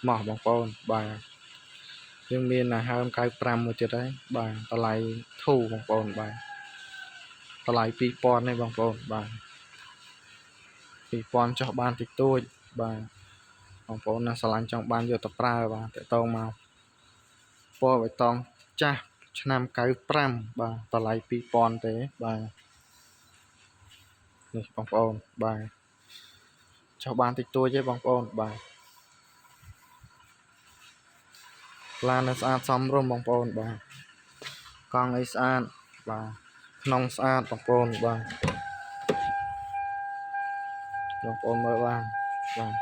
មកបងប្អូនបាទយើងមានអាហើម95មួយទៀតហើយបាទតម្លៃធូរបងប្អូនបាទតម្លៃ2000នេះបងប្អូនបាទ2000ចុះបានតិចតួចបាទបងប្អូនណាស្រឡាញ់ចង់បានយកទៅប្រើបាទតតងមកពណ៌បៃតងចាស់ឆ្នាំ95បាទតម្លៃ2000ទេបាទនេះបងប្អូនបាទចុះបានតិចតួចទេបងប្អូនបាទឡាននៅស្អាតសមរម្យបងប្អូនបាទកង់អីស្អាតបាទក្នុងស្អាតបងប្អូនបាទបងប្អូនមើលបានបាទ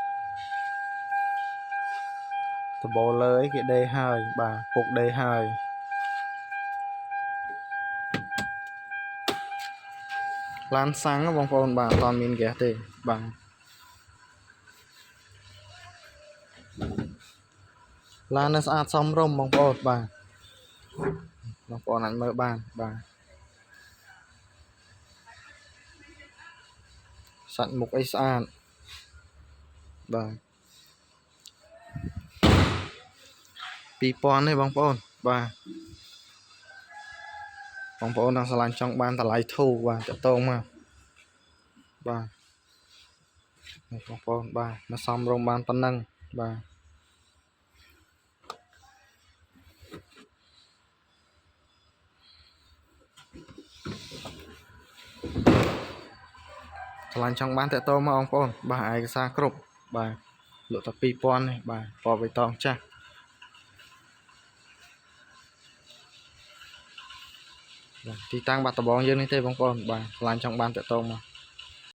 ដបូលលើអីគេដេរហើយបាទពុកដេរហើយឡានសាំងបងប្អូនបាទអត់មានហ្គាសទេបាទឡាននៅស្អាតសមរម្យបងប្អូនបាទបងប្អូនអាចមើលបានបាទសាច់មុខអីស្អាតបាទ2000នេះបងប្អូនបាទបងប្អូនđangស្រឡាញ់ចង់បានតម្លៃធូរបាទតតងមកបាទនេះបងប្អូនបាទមកសំរុំបានប៉ុណ្ណឹងបាទស្រឡាញ់ចង់បានតតងមកបងប្អូនបាទឯកសារគ្រប់បាទលក់តែ2000នេះបាទពណ៌បៃតងចាស់ទីតាំងបាត់ដំបងយើងនេះទេបងប្អូនបាទឆ្លាញ់ចង់បានតកតងមក